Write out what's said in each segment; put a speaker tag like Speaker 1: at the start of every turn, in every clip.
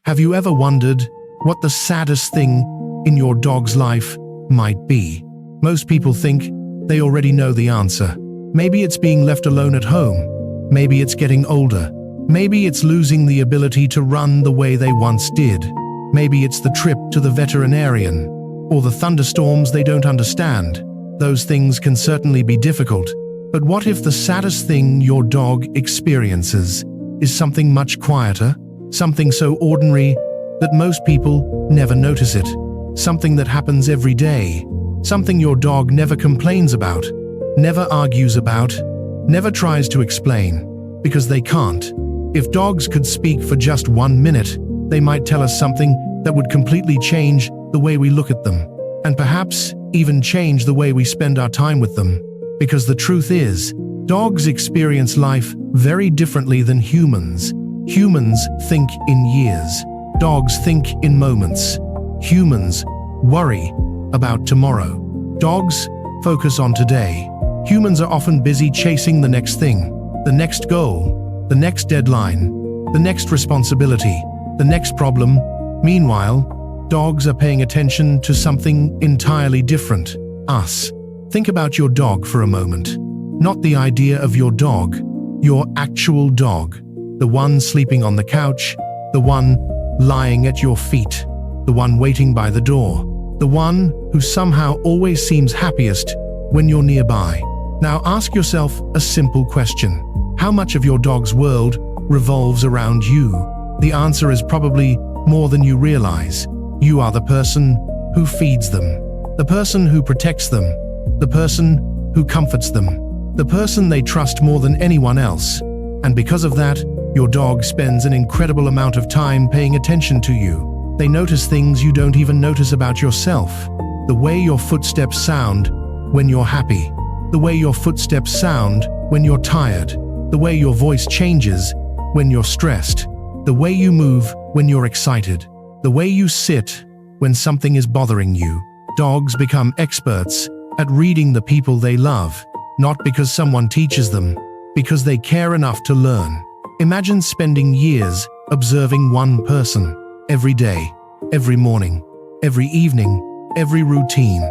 Speaker 1: Have you ever wondered what the saddest thing in your dog's life might be? Most people think they already know the answer. Maybe it's being left alone at home. Maybe it's getting older. Maybe it's losing the ability to run the way they once did. Maybe it's the trip to the veterinarian, or the thunderstorms they don't understand. Those things can certainly be difficult. But what if the saddest thing your dog experiences is something much quieter? Something so ordinary that most people never notice it. Something that happens every day. Something your dog never complains about, never argues about, never tries to explain, because they can't. If dogs could speak for just 1 minute, they might tell us something that would completely change the way we look at them, and perhaps even change the way we spend our time with them. Because the truth is, dogs experience life very differently than humans. Humans think in years. Dogs think in moments. Humans worry about tomorrow. Dogs focus on today. Humans are often busy chasing the next thing, the next goal, the next deadline, the next responsibility, the next problem. Meanwhile, dogs are paying attention to something entirely different: us. Think about your dog for a moment. Not the idea of your dog, your actual dog. The one sleeping on the couch, the one lying at your feet, the one waiting by the door, the one who somehow always seems happiest when you're nearby. Now ask yourself a simple question. How much of your dog's world revolves around you? The answer is probably more than you realize. You are the person who feeds them, the person who protects them, the person who comforts them, the person they trust more than anyone else. And because of that, your dog spends an incredible amount of time paying attention to you. They notice things you don't even notice about yourself. The way your footsteps sound when you're happy. The way your footsteps sound when you're tired. The way your voice changes when you're stressed. The way you move when you're excited. The way you sit when something is bothering you. Dogs become experts at reading the people they love, not because someone teaches them, because they care enough to learn. Imagine spending years observing one person, every day, every morning, every evening, every routine,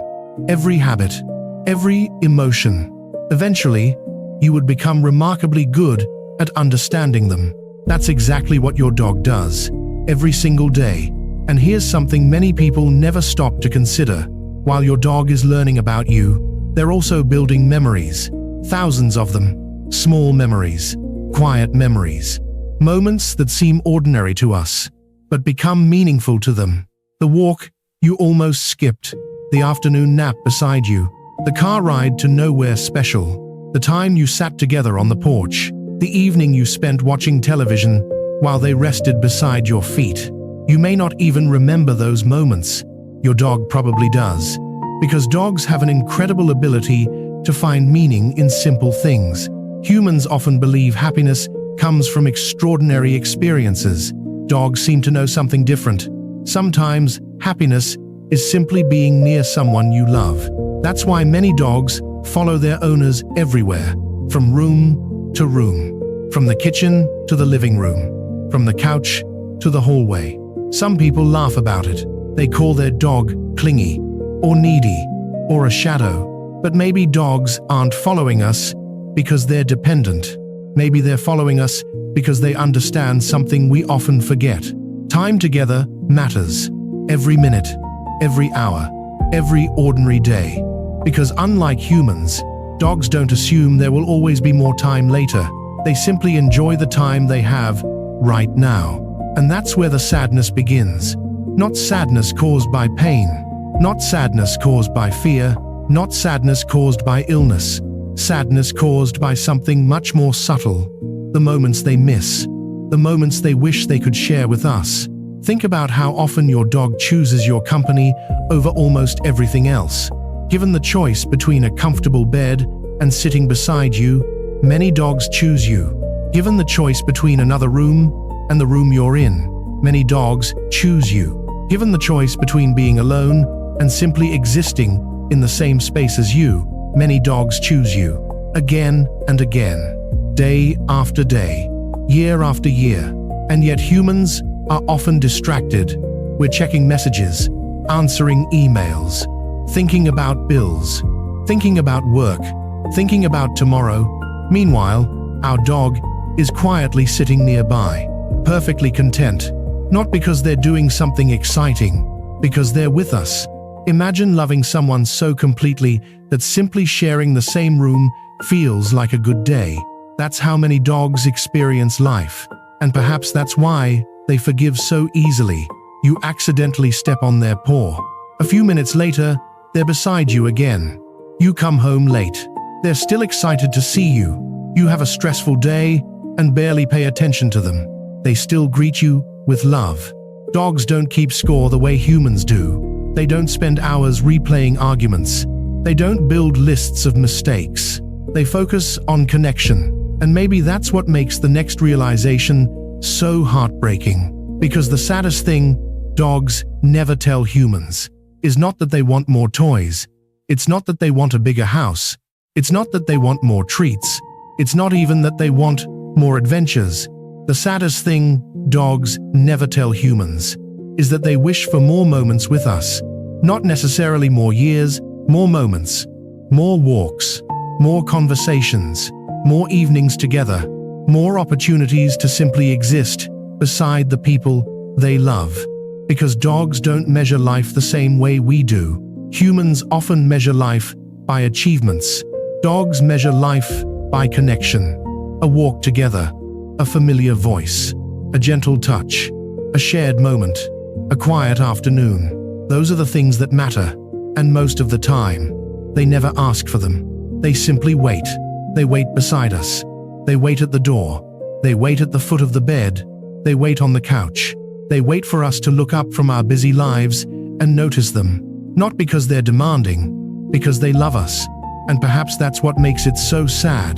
Speaker 1: every habit, every emotion. Eventually, you would become remarkably good at understanding them. That's exactly what your dog does, every single day. And here's something many people never stop to consider. While your dog is learning about you, they're also building memories, thousands of them. Small memories, quiet memories, moments that seem ordinary to us, but become meaningful to them. The walk you almost skipped, the afternoon nap beside you, the car ride to nowhere special, the time you sat together on the porch, the evening you spent watching television while they rested beside your feet. You may not even remember those moments. Your dog probably does, because dogs have an incredible ability to find meaning in simple things. Humans often believe happiness comes from extraordinary experiences. Dogs seem to know something different. Sometimes, happiness is simply being near someone you love. That's why many dogs follow their owners everywhere, from room to room, from the kitchen to the living room, from the couch to the hallway. Some people laugh about it. They call their dog clingy, or needy, or a shadow. But maybe dogs aren't following us because they're dependent. Maybe they're following us because they understand something we often forget. Time together matters. Every minute, every hour, every ordinary day. Because unlike humans, dogs don't assume there will always be more time later. They simply enjoy the time they have right now. And that's where the sadness begins. Not sadness caused by pain. Not sadness caused by fear. Not sadness caused by illness. Sadness caused by something much more subtle. The moments they miss. The moments they wish they could share with us. Think about how often your dog chooses your company over almost everything else. Given the choice between a comfortable bed and sitting beside you, many dogs choose you. Given the choice between another room and the room you're in, many dogs choose you. Given the choice between being alone and simply existing in the same space as you, many dogs choose you. Again and again. Day after day. Year after year. And yet humans are often distracted. We're checking messages, answering emails, thinking about bills, thinking about work, thinking about tomorrow. Meanwhile, our dog is quietly sitting nearby, perfectly content, not because they're doing something exciting, because they're with us. Imagine loving someone so completely that simply sharing the same room feels like a good day. That's how many dogs experience life, and perhaps that's why they forgive so easily. You accidentally step on their paw. A few minutes later, they're beside you again. You come home late. They're still excited to see you. You have a stressful day and barely pay attention to them. They still greet you with love. Dogs don't keep score the way humans do. They don't spend hours replaying arguments. They don't build lists of mistakes. They focus on connection. And maybe that's what makes the next realization so heartbreaking. Because the saddest thing dogs never tell humans is not that they want more toys. It's not that they want a bigger house. It's not that they want more treats. It's not even that they want more adventures. The saddest thing dogs never tell humans is that they wish for more moments with us. Not necessarily more years, more moments, more walks, more conversations, more evenings together, more opportunities to simply exist beside the people they love. Because dogs don't measure life the same way we do. Humans often measure life by achievements. Dogs measure life by connection. A walk together, a familiar voice, a gentle touch, a shared moment, a quiet afternoon. Those are the things that matter, and most of the time, they never ask for them. They simply wait. They wait beside us. They wait at the door. They wait at the foot of the bed. They wait on the couch. They wait for us to look up from our busy lives and notice them. Not because they're demanding, because they love us. And perhaps that's what makes it so sad.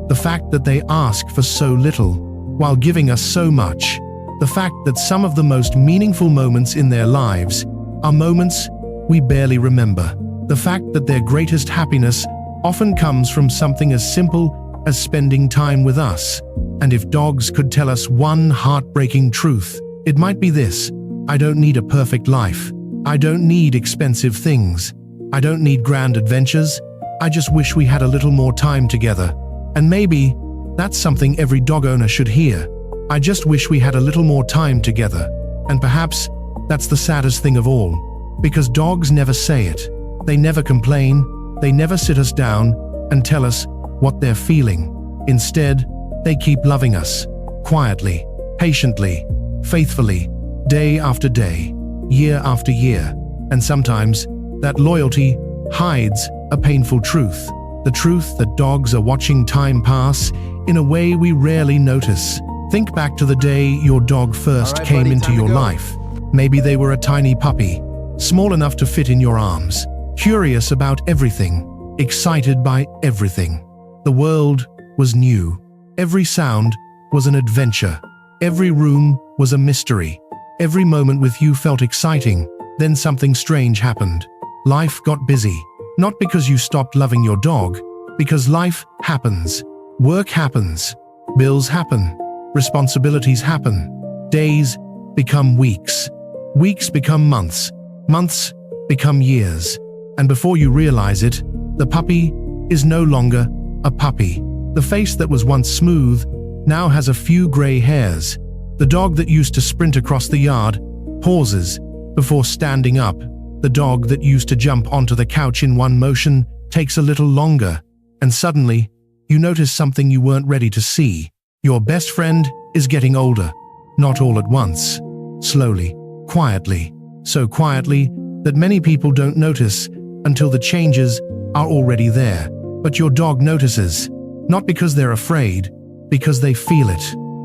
Speaker 1: The fact that they ask for so little, while giving us so much. The fact that some of the most meaningful moments in their lives are moments we barely remember. The fact that their greatest happiness often comes from something as simple as spending time with us. And if dogs could tell us one heartbreaking truth, it might be this: I don't need a perfect life. I don't need expensive things. I don't need grand adventures. I just wish we had a little more time together. And maybe that's something every dog owner should hear. I just wish we had a little more time together. And perhaps that's the saddest thing of all. Because dogs never say it. They never complain. They never sit us down and tell us what they're feeling. Instead, they keep loving us, quietly, patiently, faithfully, day after day, year after year. And sometimes, that loyalty hides a painful truth. The truth that dogs are watching time pass in a way we rarely notice. Think back to the day your dog first came into your life. Maybe they were a tiny puppy, small enough to fit in your arms, curious about everything, excited by everything. The world was new. Every sound was an adventure. Every room was a mystery. Every moment with you felt exciting. Then something strange happened. Life got busy. Not because you stopped loving your dog, because life happens. Work happens. Bills happen. Responsibilities happen. Days become weeks. Weeks become months. Months become years. And before you realize it, the puppy is no longer a puppy. The face that was once smooth now has a few gray hairs. The dog that used to sprint across the yard pauses before standing up. The dog that used to jump onto the couch in one motion takes a little longer. And suddenly, you notice something you weren't ready to see. Your best friend is getting older. Not all at once. Slowly, quietly. So quietly that many people don't notice until the changes are already there. But your dog notices. Not because they're afraid, because they feel it.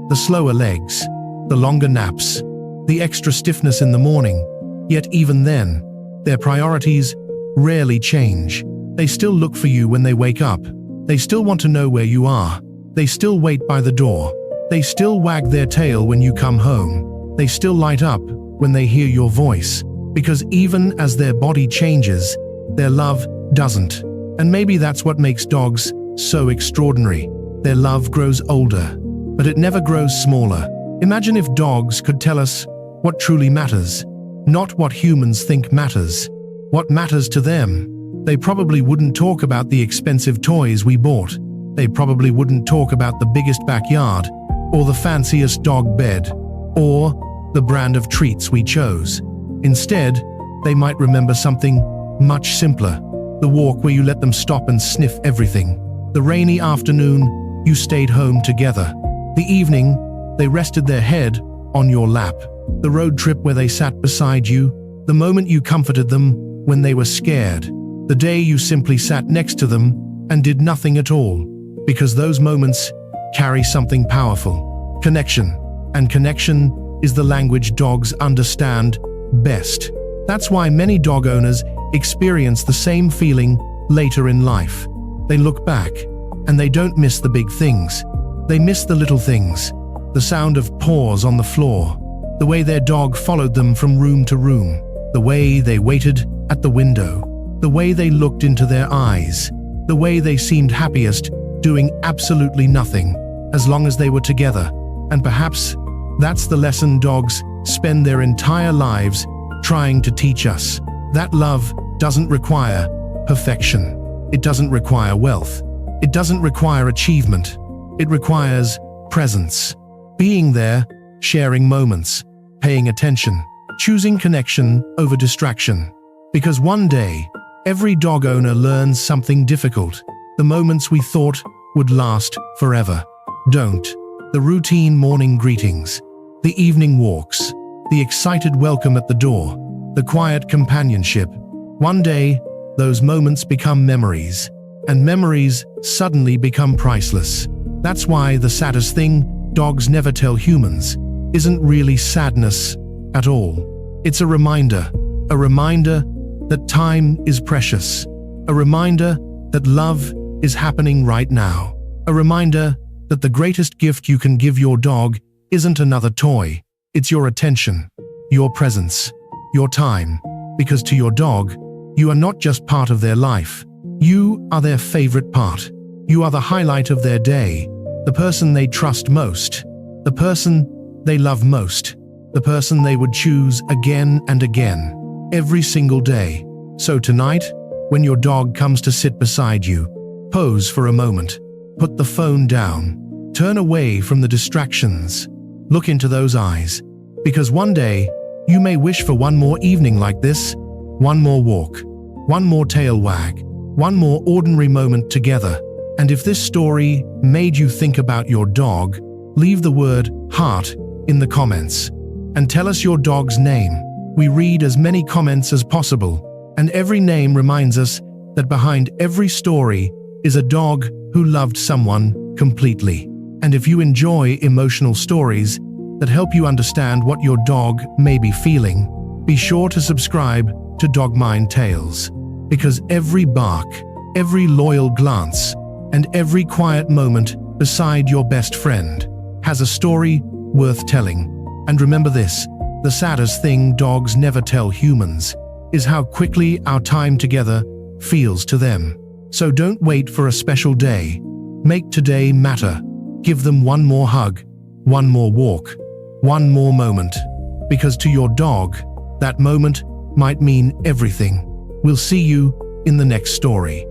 Speaker 1: The slower legs, the longer naps, the extra stiffness in the morning. Yet even then, their priorities rarely change. They still look for you when they wake up. They still want to know where you are. They still wait by the door. They still wag their tail when you come home. They still light up when they hear your voice. Because even as their body changes, their love doesn't. And maybe that's what makes dogs so extraordinary. Their love grows older, but it never grows smaller. Imagine if dogs could tell us what truly matters. Not what humans think matters. What matters to them. They probably wouldn't talk about the expensive toys we bought. They probably wouldn't talk about the biggest backyard, or the fanciest dog bed, or the brand of treats we chose. Instead, they might remember something much simpler. The walk where you let them stop and sniff everything. The rainy afternoon you stayed home together. The evening they rested their head on your lap. The road trip where they sat beside you. The moment you comforted them when they were scared. The day you simply sat next to them and did nothing at all. Because those moments carry something powerful. Connection. And connection is the language dogs understand best. That's why many dog owners experience the same feeling later in life. They look back, and they don't miss the big things. They miss the little things. The sound of paws on the floor. The way their dog followed them from room to room. The way they waited at the window. The way they looked into their eyes. The way they seemed happiest doing absolutely nothing, as long as they were together. And perhaps that's the lesson dogs spend their entire lives trying to teach us. That love doesn't require perfection. It doesn't require wealth. It doesn't require achievement. It requires presence. Being there, sharing moments, paying attention, choosing connection over distraction. Because one day, every dog owner learns something difficult. The moments we thought would last forever don't. The routine morning greetings, the evening walks, the excited welcome at the door, the quiet companionship. One day, those moments become memories, and memories suddenly become priceless. That's why the saddest thing dogs never tell humans isn't really sadness at all. It's a reminder that time is precious, a reminder that love is happening right now, a reminder that the greatest gift you can give your dog isn't another toy, it's your attention, your presence, your time, because to your dog, you are not just part of their life, you are their favorite part. You are the highlight of their day, the person they trust most, the person they love most, the person they would choose again and again, every single day. So tonight, when your dog comes to sit beside you, pause for a moment, put the phone down, turn away from the distractions, look into those eyes, because one day, you may wish for one more evening like this, one more walk, one more tail wag, one more ordinary moment together. And if this story made you think about your dog, leave the word heart in the comments and tell us your dog's name. We read as many comments as possible, and every name reminds us that behind every story is a dog who loved someone completely. And if you enjoy emotional stories that help you understand what your dog may be feeling, be sure to subscribe to DogMind Tales, because every bark, every loyal glance, and every quiet moment beside your best friend has a story worth telling. And remember this, the saddest thing dogs never tell humans is how quickly our time together feels to them. So don't wait for a special day. Make today matter. Give them one more hug, one more walk, one more moment. Because to your dog, that moment might mean everything. We'll see you in the next story.